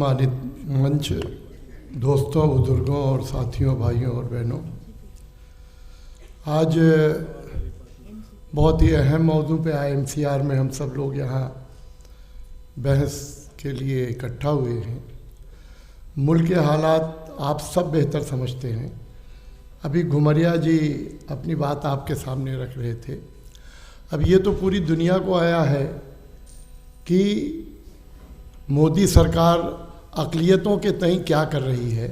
सम्मानित मंच, दोस्तों, बुजुर्गों और साथियों, भाइयों और बहनों, आज बहुत ही अहम मौजू पे IMCR में हम सब लोग यहाँ बहस के लिए इकट्ठा हुए हैं। मुल्क के हालात आप सब बेहतर समझते हैं। अभी घुमरिया जी अपनी बात आपके सामने रख रहे थे। अब ये तो पूरी दुनिया को आया है कि मोदी सरकार अक़लियतों के तय क्या कर रही है।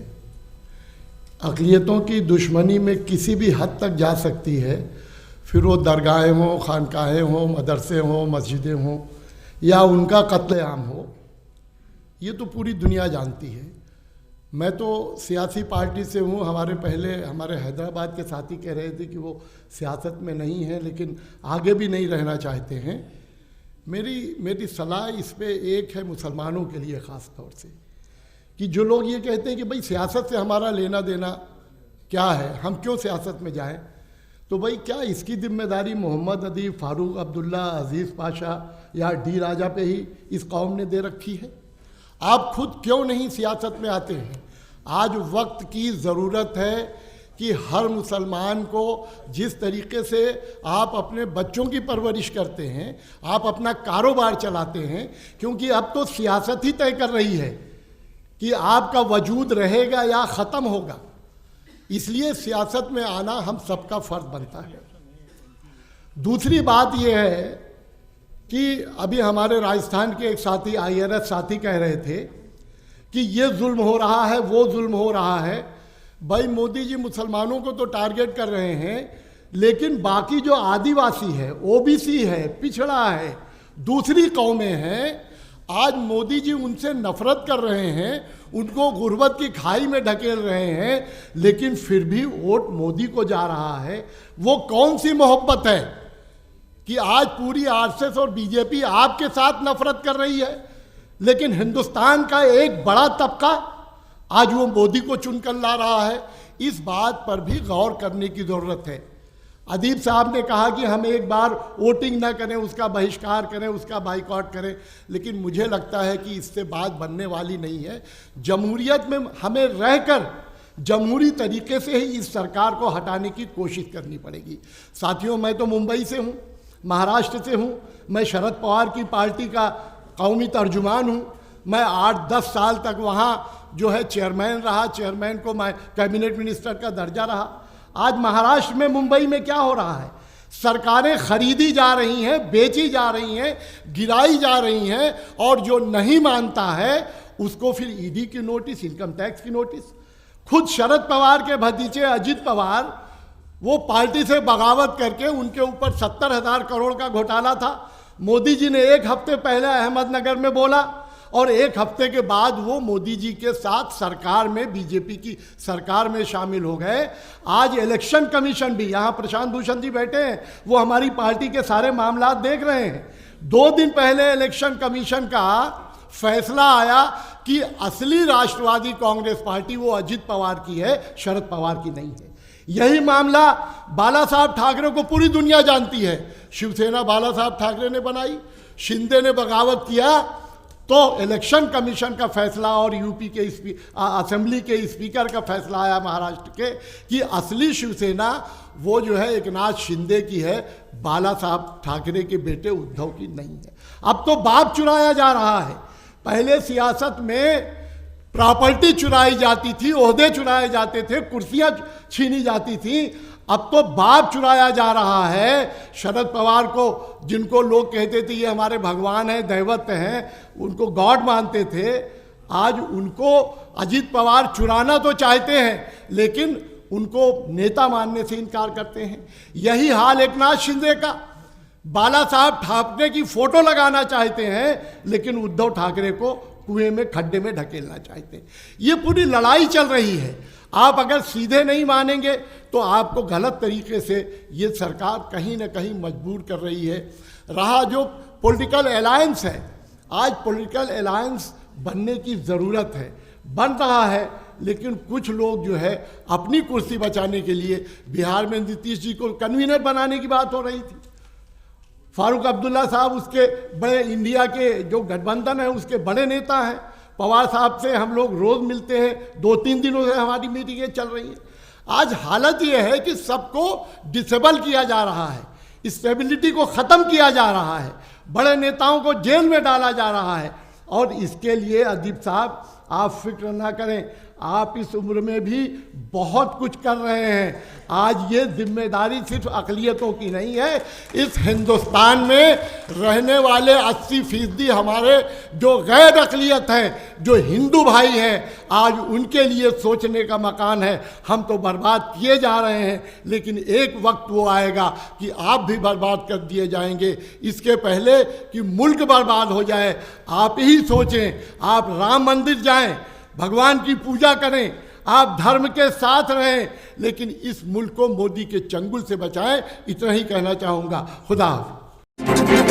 अक़लियतों की दुश्मनी में किसी भी हद तक जा सकती है, फिर वो दरगाहें हों, खानकाहें हों, मदरसे हों, मस्जिदें हों या उनका कत्लेआम हो। ये तो पूरी दुनिया जानती है। मैं तो सियासी पार्टी से हूँ। हमारे हैदराबाद के साथी कह रहे थे कि वो सियासत में नहीं है, लेकिन आगे भी नहीं रहना चाहते हैं। मेरी सलाह इस पे एक है मुसलमानों के लिए ख़ास तौर से, कि जो लोग ये कहते हैं कि भाई सियासत से हमारा लेना देना क्या है, हम क्यों सियासत में जाएं, तो भाई क्या इसकी जिम्मेदारी मोहम्मद अदीब, फ़ारूक अब्दुल्ला, अज़ीज़ पाशा या डी राजा पे ही इस कौम ने दे रखी है? आप खुद क्यों नहीं सियासत में आते हैं? आज वक्त की ज़रूरत है कि हर मुसलमान को जिस तरीके से आप अपने बच्चों की परवरिश करते हैं, आप अपना कारोबार चलाते हैं, क्योंकि अब तो सियासत ही तय कर रही है कि आपका वजूद रहेगा या ख़त्म होगा। इसलिए सियासत में आना हम सबका फ़र्ज बनता है। दूसरी बात यह है कि अभी हमारे राजस्थान के एक साथी, IRS साथी कह रहे थे कि ये जुल्म हो रहा है, वो जुल्म हो रहा है। भाई मोदी जी मुसलमानों को तो टारगेट कर रहे हैं, लेकिन बाकी जो आदिवासी है, OBC है, पिछड़ा है, दूसरी कौमें हैं, आज मोदी जी उनसे नफरत कर रहे हैं, उनको गुर्बत की खाई में ढकेल रहे हैं, लेकिन फिर भी वोट मोदी को जा रहा है। वो कौन सी मोहब्बत है कि आज पूरी RSS और BJP आपके साथ नफरत कर रही है, लेकिन हिंदुस्तान का एक बड़ा तबका आज वो मोदी को चुनकर ला रहा है। इस बात पर भी गौर करने की ज़रूरत है। अदीब साहब ने कहा कि हम एक बार वोटिंग ना करें, उसका बहिष्कार करें, उसका बाइकआउट करें, लेकिन मुझे लगता है कि इससे बात बनने वाली नहीं है। जमहूरियत में हमें रहकर जमहूरी तरीके से ही इस सरकार को हटाने की कोशिश करनी पड़ेगी। साथियों, मैं तो मुंबई से हूँ, महाराष्ट्र से हूँ। मैं शरद पवार की पार्टी का कौमी तर्जुमान हूँ। मैं 8-10 साल तक वहाँ जो है चेयरमैन रहा, चेयरमैन को मैं कैबिनेट मिनिस्टर का दर्जा रहा। आज महाराष्ट्र में, मुंबई में क्या हो रहा है? सरकारें खरीदी जा रही हैं, बेची जा रही हैं, गिराई जा रही हैं, और जो नहीं मानता है उसको फिर ED की नोटिस, इनकम टैक्स की नोटिस। खुद शरद पवार के भतीजे अजित पवार, वो पार्टी से बगावत करके उनके ऊपर 70,000 करोड़ का घोटाला था। मोदी जी ने एक हफ्ते पहले अहमदनगर में बोला, और एक हफ्ते के बाद वो मोदी जी के साथ सरकार में, BJP की सरकार में शामिल हो गए। आज इलेक्शन कमीशन भी, यहाँ प्रशांत भूषण जी बैठे हैं, वो हमारी पार्टी के सारे मामला देख रहे हैं। 2 दिन पहले इलेक्शन कमीशन का फैसला आया कि असली राष्ट्रवादी कांग्रेस पार्टी वो अजित पवार की है, शरद पवार की नहीं है। यही मामला बाला साहब ठाकरे को पूरी दुनिया जानती है। शिवसेना बाला साहब ठाकरे ने बनाई, शिंदे ने बगावत किया, तो इलेक्शन कमीशन का फैसला और यूपी के असेंबली के स्पीकर का फैसला आया महाराष्ट्र के, कि असली शिवसेना वो जो है एकनाथ शिंदे की है, बाला साहब ठाकरे के बेटे उद्धव की नहीं है। अब तो बाप चुराया जा रहा है। पहले सियासत में प्रॉपर्टी चुराई जाती थी, ओहदे चुराए जाते थे, कुर्सियां छीनी जाती थी। अब तो बाप चुराया जा रहा है। शरद पवार को, जिनको लोग कहते थे ये हमारे भगवान हैं, दैवत हैं, उनको गॉड मानते थे, आज उनको अजित पवार चुराना तो चाहते हैं, लेकिन उनको नेता मानने से इनकार करते हैं। यही हाल एकनाथ शिंदे का। बाला साहब ठाकरे की फोटो लगाना चाहते हैं, लेकिन उद्धव ठाकरे को कुएं में, खड्डे में ढकेलना चाहते हैं। ये पूरी लड़ाई चल रही है। आप अगर सीधे नहीं मानेंगे तो आपको गलत तरीके से ये सरकार कहीं ना कहीं मजबूर कर रही है। रहा जो पॉलिटिकल अलायंस है, आज पॉलिटिकल अलायंस बनने की ज़रूरत है, बन रहा है, लेकिन कुछ लोग जो है अपनी कुर्सी बचाने के लिए, बिहार में नीतीश जी को कन्वीनर बनाने की बात हो रही थी, फ़ारूक अब्दुल्ला साहब उसके बड़े, इंडिया के जो गठबंधन है उसके बड़े नेता हैं, पवार साहब से हम लोग रोज़ मिलते हैं, 2-3 दिनों से हमारी मीटिंगें चल रही हैं। आज हालत ये है कि सबको डिसेबल किया जा रहा है, स्टेबिलिटी को ख़त्म किया जा रहा है, बड़े नेताओं को जेल में डाला जा रहा है। और इसके लिए अदीब साहब आप फिक्र ना करें, आप इस उम्र में भी बहुत कुछ कर रहे हैं। आज ये जिम्मेदारी सिर्फ अक़लियतों की नहीं है, इस हिंदुस्तान में रहने वाले 80% हमारे जो गैर अक़लियत हैं, जो हिंदू भाई हैं, आज उनके लिए सोचने का मकान है। हम तो बर्बाद किए जा रहे हैं, लेकिन एक वक्त वो आएगा कि आप भी बर्बाद कर दिए जाएंगे। इसके पहले कि मुल्क बर्बाद हो जाए, आप ही सोचें, आप राम मंदिर जाएं, भगवान की पूजा करें, आप धर्म के साथ रहें, लेकिन इस मुल्क को मोदी के चंगुल से बचाएं। इतना ही कहना चाहूँगा। खुदा हाफ़िज़।